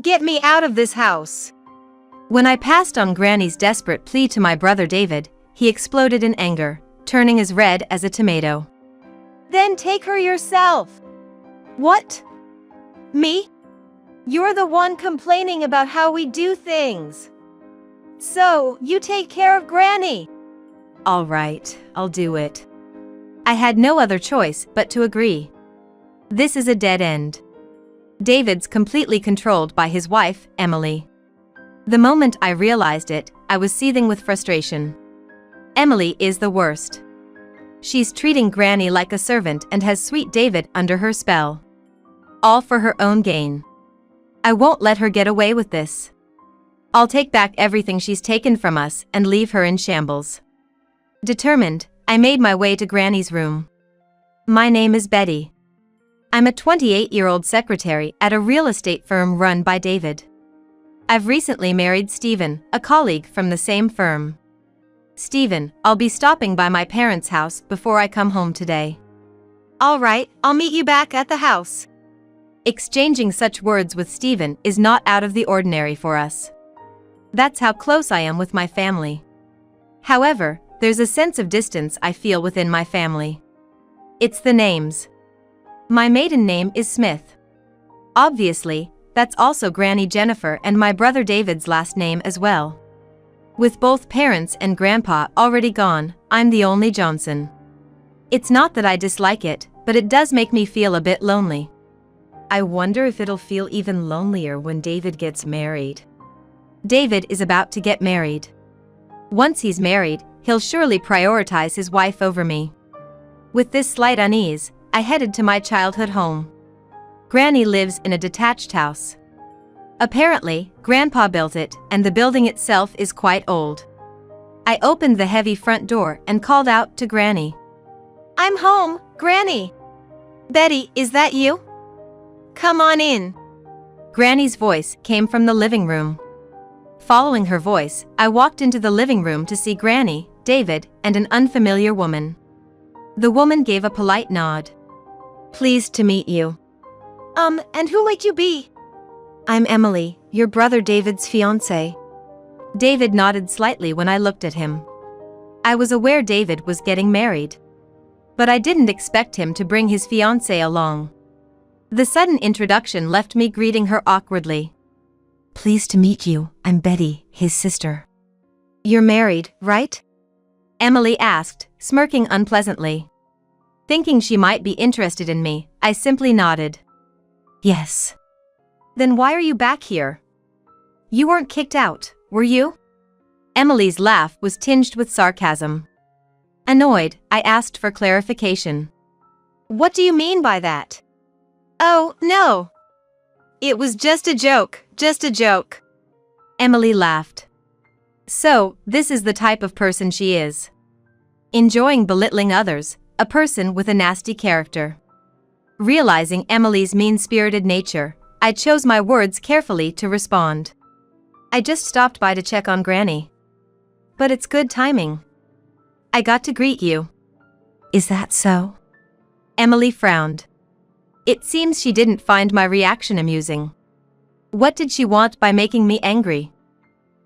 Get me out of this house. When I passed on Granny's desperate plea to my brother David, he exploded in anger, turning as red as a tomato. Then take her yourself. What? Me? You're the one complaining about how we do things. So, you take care of Granny. All right, I'll do it. I had no other choice but to agree. This is a dead end. David's completely controlled by his wife, Emily. The moment I realized it, I was seething with frustration. Emily is the worst. She's treating Granny like a servant and has sweet David under her spell. All for her own gain. I won't let her get away with this. I'll take back everything she's taken from us and leave her in shambles. Determined, I made my way to Granny's room. My name is Betty. I'm a 28-year-old secretary at a real estate firm run by David. I've recently married Stephen, a colleague from the same firm. Stephen, I'll be stopping by my parents' house before I come home today. All right, I'll meet you back at the house. Exchanging such words with Stephen is not out of the ordinary for us. That's how close I am with my family. However, there's a sense of distance I feel within my family. It's the names. My maiden name is Smith. Obviously, that's also Granny Jennifer and my brother David's last name as well. With both parents and grandpa already gone, I'm the only Johnson. It's not that I dislike it, but it does make me feel a bit lonely. I wonder if it'll feel even lonelier when David gets married. David is about to get married. Once he's married, he'll surely prioritize his wife over me. With this slight unease, I headed to my childhood home. Granny lives in a detached house. Apparently, Grandpa built it, and the building itself is quite old. I opened the heavy front door and called out to Granny. I'm home, Granny. Betty, is that you? Come on in. Granny's voice came from the living room. Following her voice, I walked into the living room to see Granny, David, and an unfamiliar woman. The woman gave a polite nod. Pleased to meet you. And who might you be? I'm Emily, your brother David's fiancée. David nodded slightly when I looked at him. I was aware David was getting married. But I didn't expect him to bring his fiancée along. The sudden introduction left me greeting her awkwardly. Pleased to meet you, I'm Betty, his sister. You're married, right? Emily asked, smirking unpleasantly. Thinking she might be interested in me, I simply nodded. Yes. Then why are you back here? You weren't kicked out, were you? Emily's laugh was tinged with sarcasm. Annoyed, I asked for clarification. What do you mean by that? Oh, no. It was just a joke, just a joke. Emily laughed. So, this is the type of person she is. Enjoying belittling others, a person with a nasty character. Realizing Emily's mean-spirited nature, I chose my words carefully to respond. I just stopped by to check on Granny. But it's good timing. I got to greet you. Is that so? Emily frowned. It seems she didn't find my reaction amusing. What did she want by making me angry?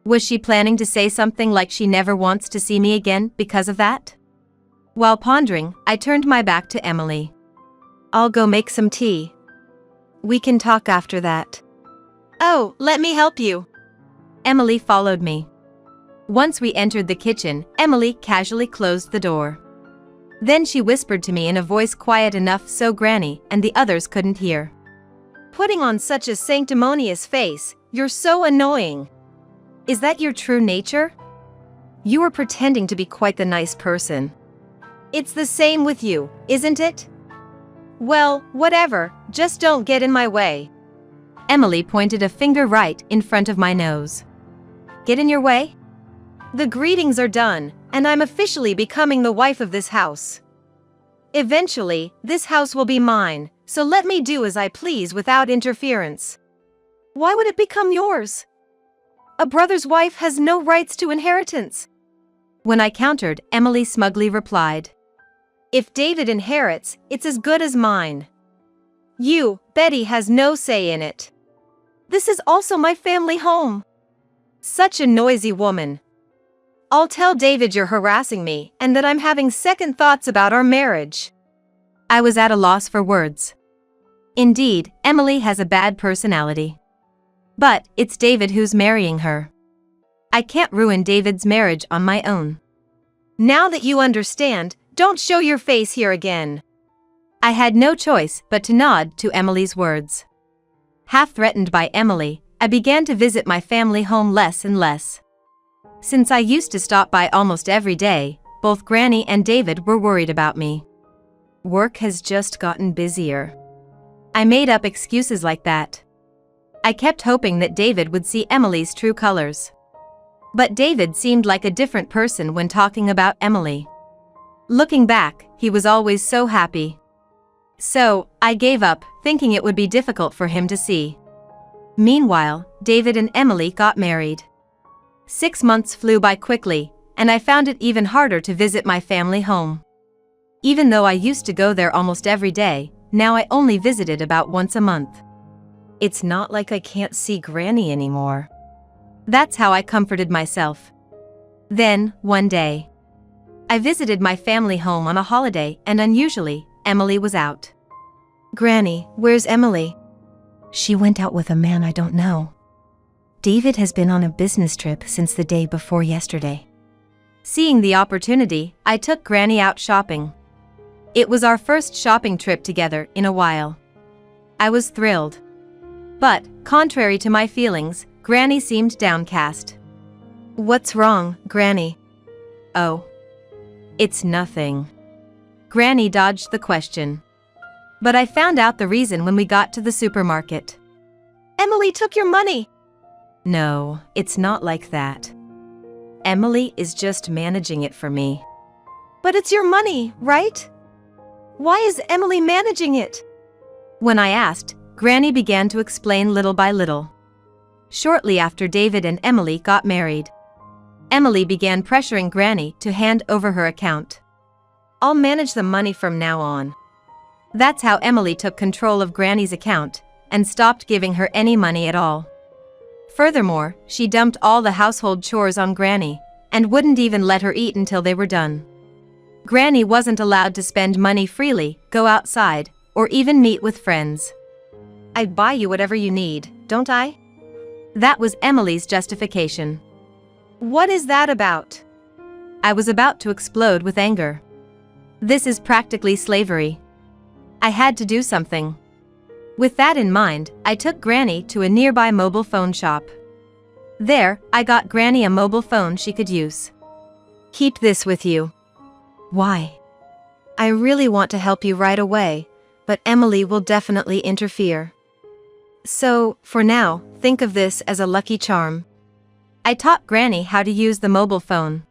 Was she planning to say something like she never wants to see me again because of that? While pondering, I turned my back to Emily. I'll go make some tea. We can talk after that. Oh, let me help you. Emily followed me. Once we entered the kitchen, Emily casually closed the door. Then she whispered to me in a voice quiet enough so Granny and the others couldn't hear. Putting on such a sanctimonious face, you're so annoying. Is that your true nature? You are pretending to be quite the nice person. It's the same with you, isn't it? Well, whatever, just don't get in my way. Emily pointed a finger right in front of my nose. Get in your way? The greetings are done, and I'm officially becoming the wife of this house. Eventually, this house will be mine, so let me do as I please without interference. Why would it become yours? A brother's wife has no rights to inheritance. When I countered, Emily smugly replied. If David inherits, it's as good as mine. You, Betty, has no say in it. This is also my family home. Such a noisy woman. I'll tell David you're harassing me and that I'm having second thoughts about our marriage. I was at a loss for words. Indeed, Emily has a bad personality. But it's David who's marrying her. I can't ruin David's marriage on my own. Now that you understand, don't show your face here again. I had no choice but to nod to Emily's words. Half threatened by Emily, I began to visit my family home less and less. Since I used to stop by almost every day, both Granny and David were worried about me. Work has just gotten busier. I made up excuses like that. I kept hoping that David would see Emily's true colors. But David seemed like a different person when talking about Emily. Looking back, he was always so happy. So, I gave up, thinking it would be difficult for him to see. Meanwhile, David and Emily got married. 6 months flew by quickly, and I found it even harder to visit my family home. Even though I used to go there almost every day, now I only visited about once a month. It's not like I can't see Granny anymore. That's how I comforted myself. Then, one day, I visited my family home on a holiday and unusually, Emily was out. Granny, where's Emily? She went out with a man I don't know. David has been on a business trip since the day before yesterday. Seeing the opportunity, I took Granny out shopping. It was our first shopping trip together in a while. I was thrilled. But, contrary to my feelings, Granny seemed downcast. What's wrong, Granny? Oh. It's nothing. Granny dodged the question. But I found out the reason when we got to the supermarket. Emily took your money. No, it's not like that. Emily is just managing it for me. But it's your money, right? Why is Emily managing it? When I asked, Granny began to explain little by little. Shortly after David and Emily got married, Emily began pressuring Granny to hand over her account. I'll manage the money from now on. That's how Emily took control of Granny's account and stopped giving her any money at all. Furthermore, she dumped all the household chores on Granny and wouldn't even let her eat until they were done. Granny wasn't allowed to spend money freely, go outside, or even meet with friends. I buy you whatever you need, don't I? That was Emily's justification. What is that about? I was about to explode with anger. This is practically slavery. I had to do something. With that in mind, I took Granny to a nearby mobile phone shop. There, I got Granny a mobile phone she could use. Keep this with you. Why? I really want to help you right away, but Emily will definitely interfere. So, for now, think of this as a lucky charm. I taught Granny how to use the mobile phone.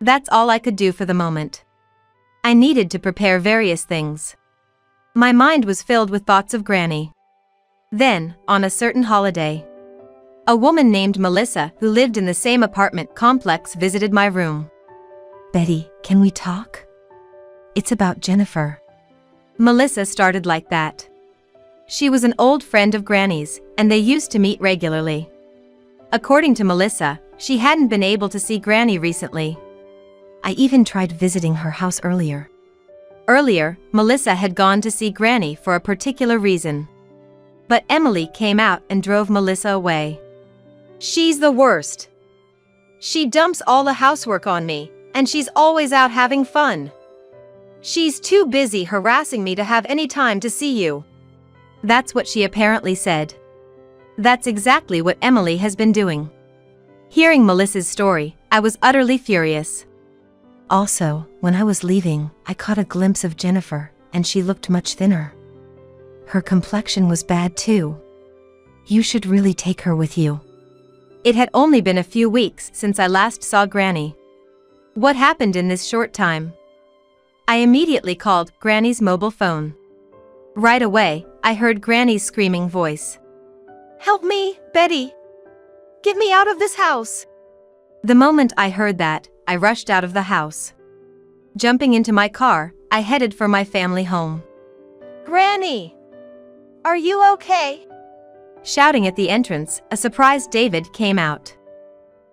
That's all I could do for the moment. I needed to prepare various things. My mind was filled with thoughts of Granny. Then, on a certain holiday, a woman named Melissa who lived in the same apartment complex visited my room. Betty, can we talk? It's about Jennifer. Melissa started like that. She was an old friend of Granny's, and they used to meet regularly. According to Melissa, she hadn't been able to see Granny recently. I even tried visiting her house earlier. Earlier, Melissa had gone to see Granny for a particular reason. But Emily came out and drove Melissa away. She's the worst. She dumps all the housework on me, and she's always out having fun. She's too busy harassing me to have any time to see you. That's what she apparently said. That's exactly what Emily has been doing. Hearing Melissa's story, I was utterly furious. Also, when I was leaving, I caught a glimpse of Jennifer, and she looked much thinner. Her complexion was bad too. You should really take her with you. It had only been a few weeks since I last saw Granny. What happened in this short time? I immediately called Granny's mobile phone. Right away, I heard Granny's screaming voice. Help me, Betty! Get me out of this house! The moment I heard that, I rushed out of the house. Jumping into my car, I headed for my family home. Granny! Are you okay? Shouting at the entrance, a surprised David came out.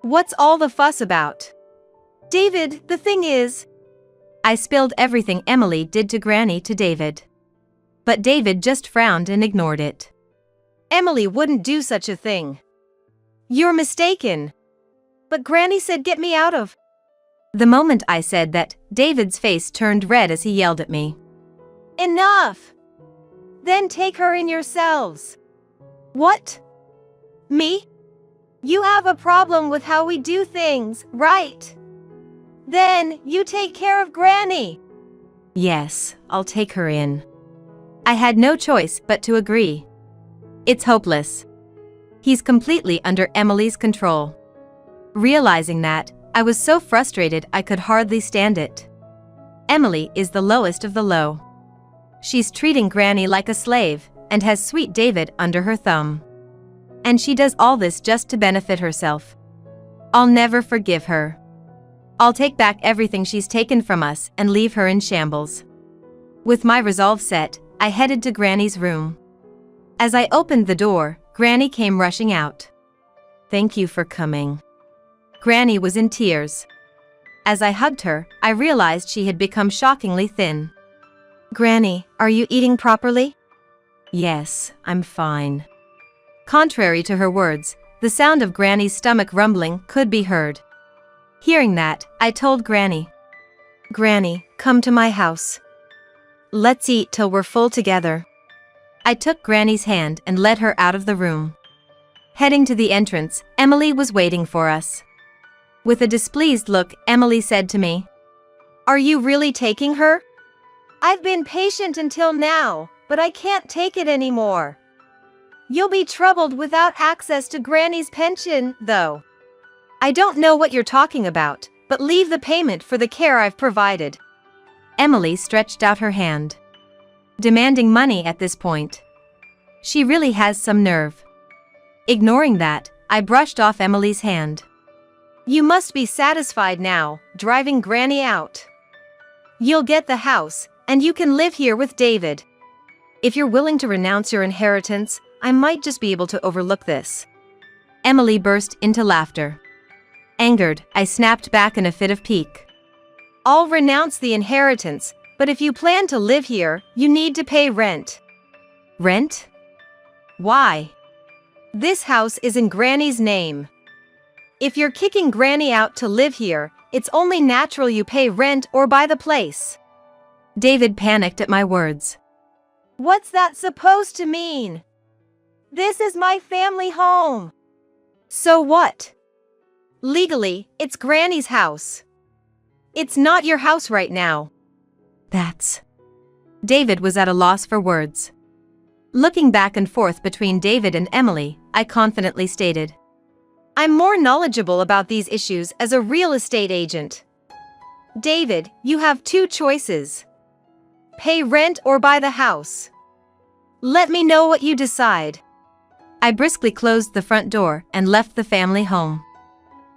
"What's all the fuss about?" "David, the thing is..." I spilled everything Emily did to Granny to David. But David just frowned and ignored it. "Emily wouldn't do such a thing." "You're mistaken." "But Granny said get me out of..." The moment I said that, David's face turned red as he yelled at me. "Enough! Then take her in yourselves." "What? Me? You have a problem with how we do things, right? Then you take care of Granny." "Yes, I'll take her in." I had no choice but to agree. It's hopeless. He's completely under Emily's control. Realizing that, I was so frustrated I could hardly stand it. Emily is the lowest of the low. She's treating Granny like a slave, and has sweet David under her thumb. And she does all this just to benefit herself. I'll never forgive her. I'll take back everything she's taken from us and leave her in shambles. With my resolve set, I headed to Granny's room. As I opened the door, Granny came rushing out. "Thank you for coming." Granny was in tears. As I hugged her, I realized she had become shockingly thin. "Granny, are you eating properly?" "Yes, I'm fine." Contrary to her words, the sound of Granny's stomach rumbling could be heard. Hearing that, I told Granny, "Granny, come to my house. Let's eat till we're full together." I took Granny's hand and led her out of the room. Heading to the entrance, Emily was waiting for us. With a displeased look, Emily said to me, "Are you really taking her?" "I've been patient until now, but I can't take it anymore. You'll be troubled without access to Granny's pension, though." "I don't know what you're talking about, but leave the payment for the care I've provided." Emily stretched out her hand, demanding money at this point. She really has some nerve. Ignoring that, I brushed off Emily's hand. "You must be satisfied now, driving Granny out. You'll get the house, and you can live here with David. If you're willing to renounce your inheritance, I might just be able to overlook this." Emily burst into laughter. Angered, I snapped back in a fit of pique. "I'll renounce the inheritance, but if you plan to live here, you need to pay rent." "Rent? Why?" "This house is in Granny's name. If you're kicking Granny out to live here, it's only natural you pay rent or buy the place." David panicked at my words. "What's that supposed to mean? This is my family home." "So what? Legally, it's Granny's house. It's not your house right now." "That's..." David was at a loss for words. Looking back and forth between David and Emily, I confidently stated, "I'm more knowledgeable about these issues as a real estate agent. David, you have two choices. Pay rent or buy the house. Let me know what you decide." I briskly closed the front door and left the family home.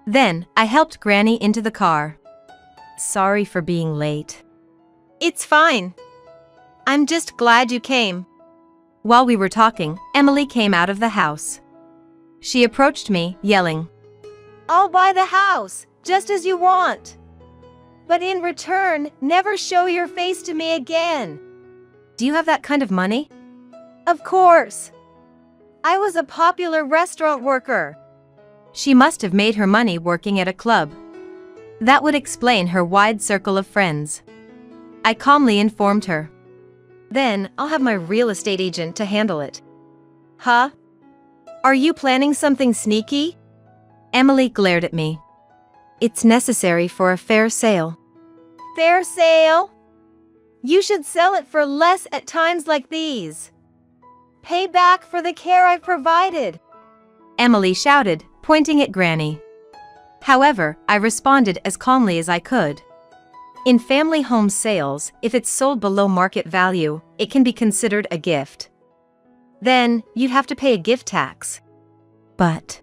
Then, I helped Granny into the car. "Sorry for being late." "It's fine. I'm just glad you came." While we were talking, Emily came out of the house. She approached me, yelling, "I'll buy the house, just as you want. But in return, never show your face to me again." "Do you have that kind of money?" "Of course. I was a popular restaurant worker." She must have made her money working at a club. That would explain her wide circle of friends. I calmly informed her. "Then, I'll have my real estate agent to handle it." "Huh? Are you planning something sneaky?" Emily glared at me. "It's necessary for a fair sale." "Fair sale? You should sell it for less at times like these. Pay back for the care I've provided," Emily shouted, pointing at Granny. However, I responded as calmly as I could. In family home sales, if it's sold below market value, it can be considered a gift. Then, you'd have to pay a gift tax. But...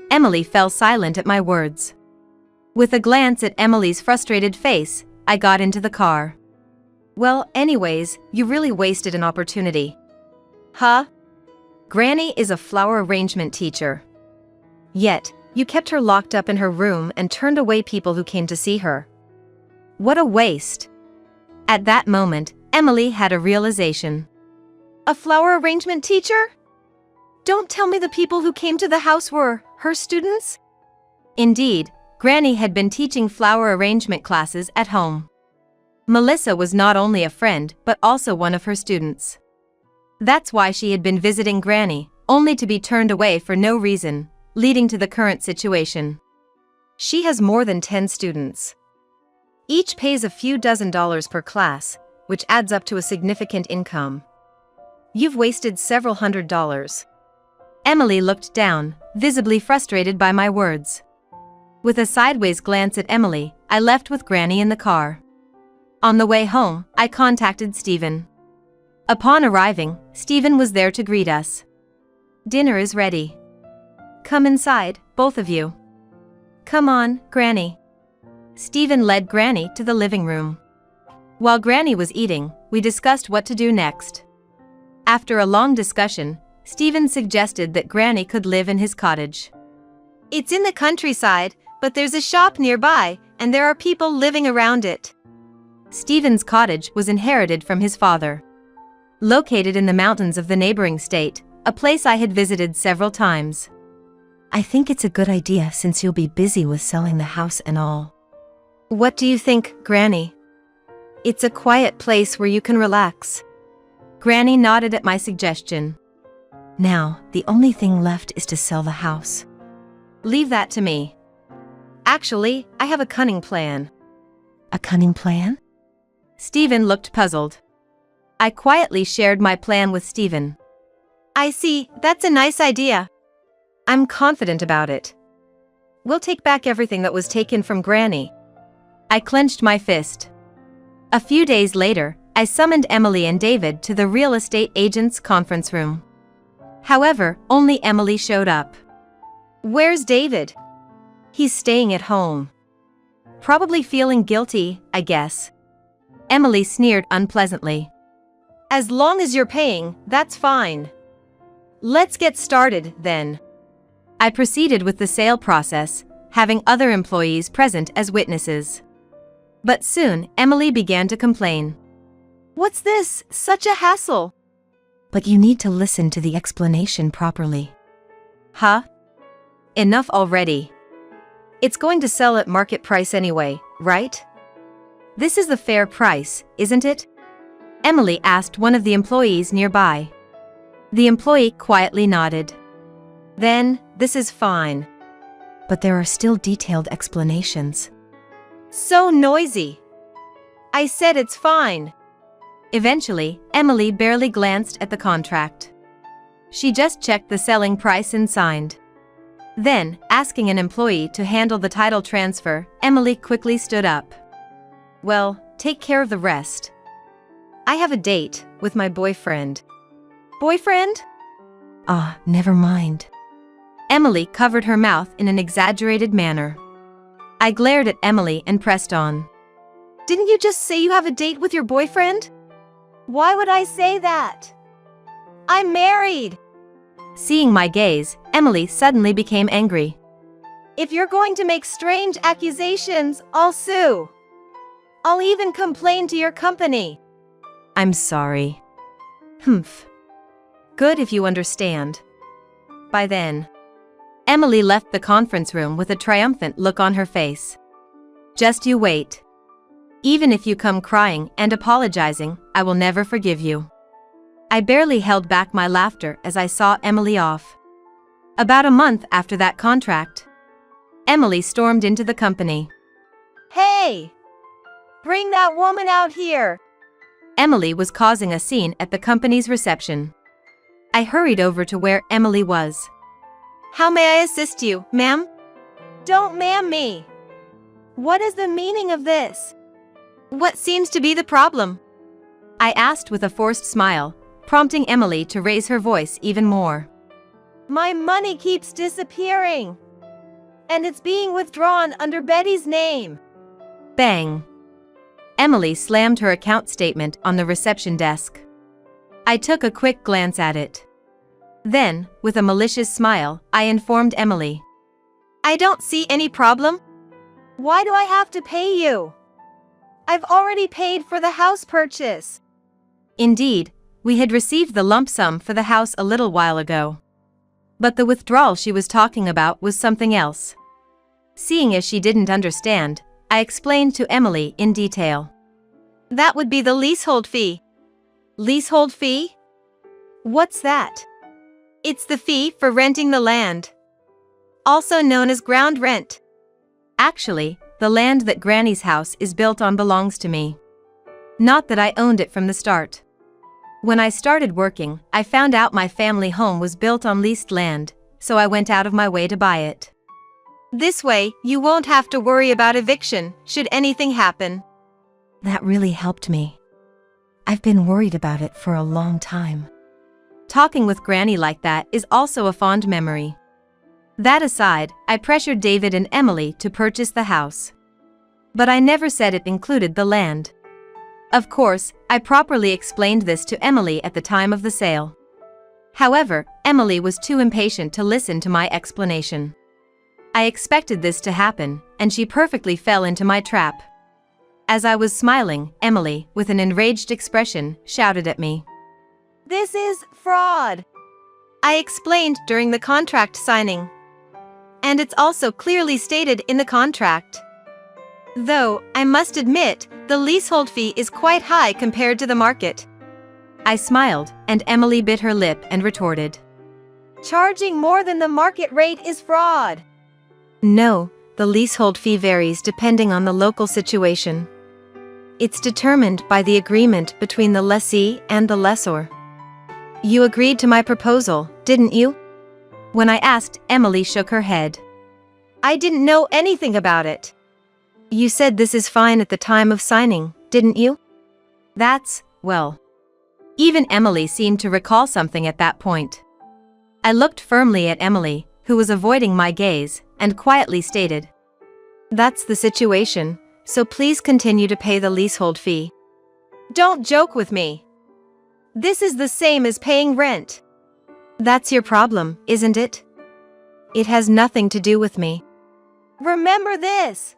Emily fell silent at my words. With a glance at Emily's frustrated face, I got into the car. "Well, anyways, you really wasted an opportunity." "Huh? Granny is a flower arrangement teacher. Yet, you kept her locked up in her room and turned away people who came to see her. What a waste. At that moment, Emily had a realization. A flower arrangement teacher? Don't tell me the people who came to the house were her students? Indeed, Granny had been teaching flower arrangement classes at home. Melissa was not only a friend but also one of her students. That's why she had been visiting Granny, only to be turned away for no reason, leading to the current situation. She has more than 10 students. Each pays a few dozen dollars per class, which adds up to a significant income. You've wasted several $100s. Emily looked down, visibly frustrated by my words. With a sideways glance at Emily, I left with Granny in the car. On the way home, I contacted Stephen. Upon arriving, Stephen was there to greet us. Dinner is ready. Come inside, both of you. Come on, Granny. Stephen led Granny to the living room. While Granny was eating, we discussed what to do next. After a long discussion, Stephen suggested that Granny could live in his cottage. It's in the countryside, but there's a shop nearby, and there are people living around it. Stephen's cottage was inherited from his father. Located in the mountains of the neighboring state, a place I had visited several times. I think it's a good idea since you'll be busy with selling the house and all. What do you think, Granny? It's a quiet place where you can relax. Granny nodded at my suggestion. Now, the only thing left is to sell the house. Leave that to me. Actually, I have a cunning plan. A cunning plan? Stephen looked puzzled. I quietly shared my plan with Stephen. I see, that's a nice idea. I'm confident about it. We'll take back everything that was taken from Granny. I clenched my fist. A few days later, I summoned Emily and David to the real estate agent's conference room. However, only Emily showed up. Where's David? He's staying at home. Probably feeling guilty, I guess. Emily sneered unpleasantly. As long as you're paying, that's fine. Let's get started, then. I proceeded with the sale process, having other employees present as witnesses. But soon, Emily began to complain. What's this? Such a hassle. But you need to listen to the explanation properly. Huh? Enough already. It's going to sell at market price anyway, right? This is the fair price, isn't it? Emily asked one of the employees nearby. The employee quietly nodded. Then, this is fine. But there are still detailed explanations. So noisy. I said it's fine. Eventually, Emily barely glanced at the contract. She just checked the selling price and signed. Then, asking an employee to handle the title transfer, Emily quickly stood up. Well, take care of the rest. I have a date with my boyfriend. Boyfriend? Ah, never mind. Emily covered her mouth in an exaggerated manner. I glared at Emily and pressed on. Didn't you just say you have a date with your boyfriend? Why would I say that? I'm married. Seeing my gaze, Emily suddenly became angry. If you're going to make strange accusations, I'll sue. I'll even complain to your company. I'm sorry. Humph. Good if you understand. By then, Emily left the conference room with a triumphant look on her face. Just you wait. Even if you come crying and apologizing, I will never forgive you. I barely held back my laughter as I saw Emily off. About a month after that contract, Emily stormed into the company. Hey! Bring that woman out here! Emily was causing a scene at the company's reception. I hurried over to where Emily was. How may I assist you, ma'am? Don't ma'am me. What is the meaning of this? What seems to be the problem? I asked with a forced smile, prompting Emily to raise her voice even more. My money keeps disappearing. And it's being withdrawn under Betty's name. Bang. Emily slammed her account statement on the reception desk. I took a quick glance at it. Then, with a malicious smile, I informed Emily. I don't see any problem. Why do I have to pay you? I've already paid for the house purchase. Indeed, we had received the lump sum for the house a little while ago. But the withdrawal she was talking about was something else. Seeing as she didn't understand, I explained to Emily in detail. That would be the leasehold fee. Leasehold fee? What's that? It's the fee for renting the land, also known as ground rent. Actually, the land that Granny's house is built on belongs to me. Not that I owned it from the start. When I started working, I found out my family home was built on leased land, so I went out of my way to buy it. This way, you won't have to worry about eviction, should anything happen. That really helped me. I've been worried about it for a long time. Talking with Granny like that is also a fond memory. That aside, I pressured David and Emily to purchase the house. But I never said it included the land. Of course, I properly explained this to Emily at the time of the sale. However, Emily was too impatient to listen to my explanation. I expected this to happen, and she perfectly fell into my trap. As I was smiling, Emily, with an enraged expression, shouted at me. This is fraud. I explained during the contract signing. And it's also clearly stated in the contract. Though, I must admit, the leasehold fee is quite high compared to the market. I smiled, and Emily bit her lip and retorted. Charging more than the market rate is fraud. No, the leasehold fee varies depending on the local situation. It's determined by the agreement between the lessee and the lessor. You agreed to my proposal, didn't you? When I asked, Emily shook her head. I didn't know anything about it. You said this is fine at the time of signing, didn't you? That's, well. Even Emily seemed to recall something at that point. I looked firmly at Emily, who was avoiding my gaze, and quietly stated. That's the situation, so please continue to pay the leasehold fee. Don't joke with me. This is the same as paying rent. That's your problem, isn't it? It has nothing to do with me. Remember this.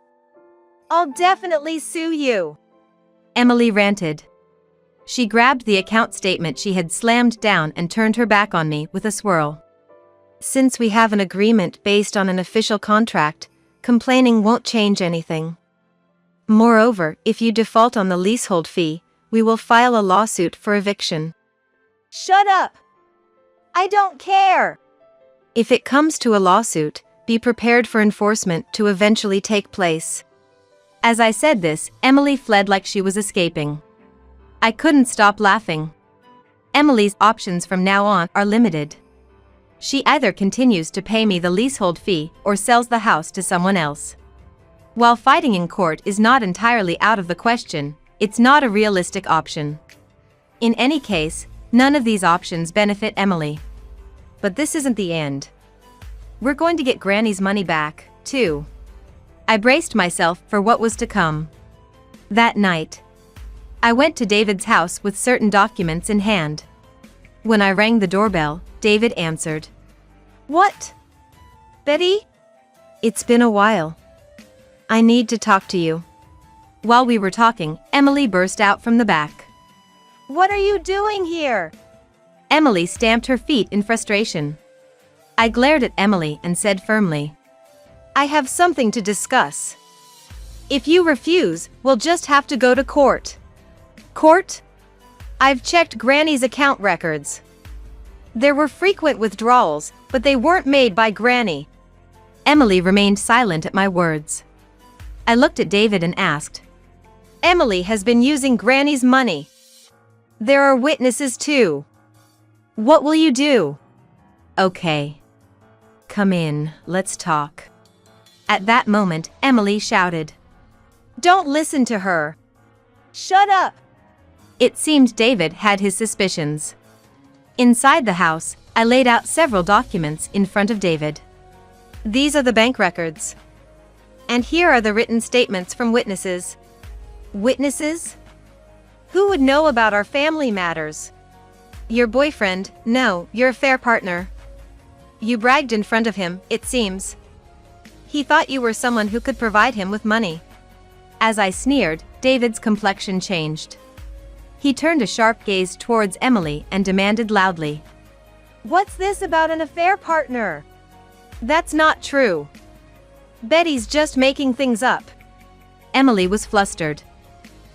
I'll definitely sue you. Emily ranted. She grabbed the account statement she had slammed down and turned her back on me with a swirl. Since we have an agreement based on an official contract, complaining won't change anything. Moreover, if you default on the leasehold fee, we will file a lawsuit for eviction. Shut up! I don't care! If it comes to a lawsuit, be prepared for enforcement to eventually take place. As I said this, Emily fled like she was escaping. I couldn't stop laughing. Emily's options from now on are limited. She either continues to pay me the leasehold fee or sells the house to someone else. While fighting in court is not entirely out of the question, it's not a realistic option. In any case, none of these options benefit Emily. But this isn't the end. We're going to get Granny's money back, too. I braced myself for what was to come. That night, I went to David's house with certain documents in hand. When I rang the doorbell, David answered. What? Betty? It's been a while. I need to talk to you. While we were talking, Emily burst out from the back. What are you doing here? Emily stamped her feet in frustration. I glared at Emily and said firmly. I have something to discuss. If you refuse, we'll just have to go to court. Court? I've checked Granny's account records. There were frequent withdrawals, but they weren't made by Granny. Emily remained silent at my words. I looked at David and asked. Emily has been using Granny's money. There are witnesses too. What will you do? Okay. Come in, let's talk. At that moment, Emily shouted. Don't listen to her. Shut up. It seemed David had his suspicions. Inside the house, I laid out several documents in front of David. These are the bank records. And here are the written statements from witnesses. Witnesses? Who would know about our family matters? Your boyfriend? No, your affair partner. You bragged in front of him, it seems. He thought you were someone who could provide him with money. As I sneered, David's complexion changed. He turned a sharp gaze towards Emily and demanded loudly, "What's this about an affair partner?" "That's not true. Betty's just making things up." Emily was flustered.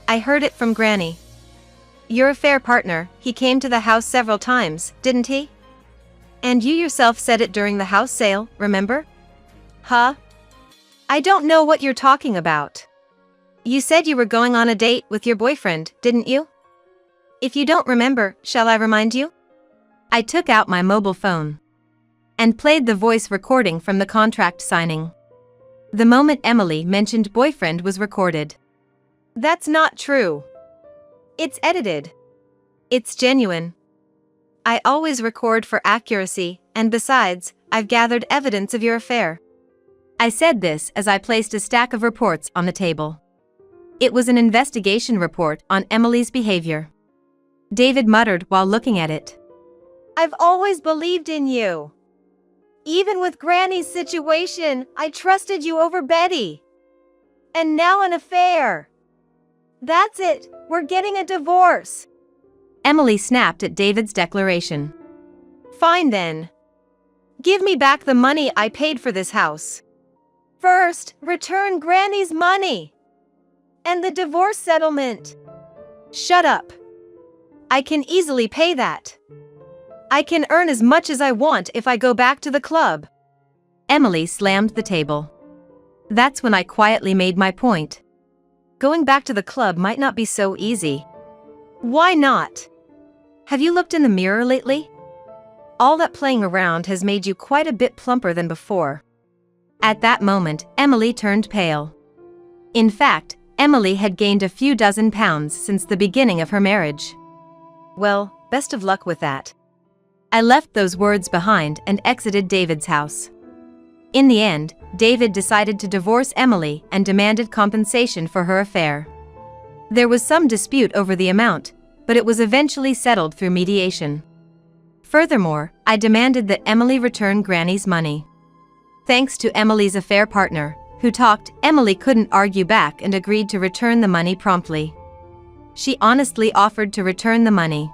"I heard it from Granny." "Your affair partner, he came to the house several times, didn't he? And you yourself said it during the house sale, remember?" "Huh? I don't know what you're talking about. You said you were going on a date with your boyfriend, didn't you? If you don't remember, shall I remind you?" I took out my mobile phone and played the voice recording from the contract signing. The moment Emily mentioned boyfriend was recorded. "That's not true. It's edited. It's genuine. I always record for accuracy, and besides, I've gathered evidence of your affair." I said this as I placed a stack of reports on the table. It was an investigation report on Emily's behavior. David muttered while looking at it. "I've always believed in you. Even with Granny's situation, I trusted you over Betty. And now an affair. That's it, we're getting a divorce." Emily snapped at David's declaration. "Fine then. Give me back the money I paid for this house. First, return Granny's money. And the divorce settlement." "Shut up. I can easily pay that. I can earn as much as I want if I go back to the club." Emily slammed the table. That's when I quietly made my point. Going back to the club might not be so easy. "Why not? Have you looked in the mirror lately? All that playing around has made you quite a bit plumper than before." At that moment, Emily turned pale. In fact, Emily had gained a few dozen pounds since the beginning of her marriage. Well, best of luck with that. I left those words behind and exited David's house. In the end, David decided to divorce Emily and demanded compensation for her affair. There was some dispute over the amount, but it was eventually settled through mediation. Furthermore, I demanded that Emily return Granny's money. Thanks to Emily's affair partner, who talked, Emily couldn't argue back and agreed to return the money promptly. She honestly offered to return the money.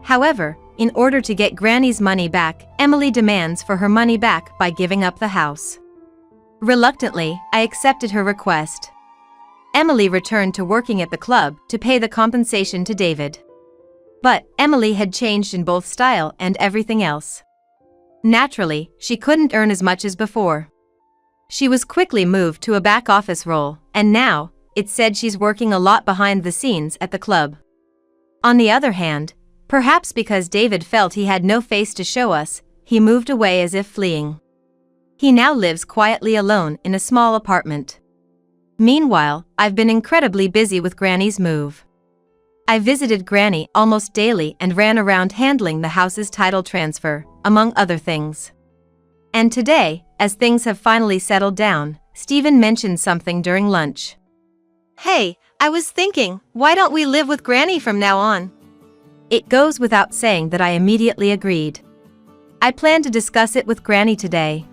However, in order to get Granny's money back, Emily demands for her money back by giving up the house. Reluctantly, I accepted her request. Emily returned to working at the club to pay the compensation to David. But Emily had changed in both style and everything else. Naturally, she couldn't earn as much as before. She was quickly moved to a back office role, and now, it's said she's working a lot behind the scenes at the club. On the other hand, perhaps because David felt he had no face to show us, he moved away as if fleeing. He now lives quietly alone in a small apartment. Meanwhile, I've been incredibly busy with Granny's move. I visited Granny almost daily and ran around handling the house's title transfer, among other things. And today, as things have finally settled down, Stephen mentioned something during lunch. "Hey, I was thinking, why don't we live with Granny from now on?" It goes without saying that I immediately agreed. I plan to discuss it with Granny today.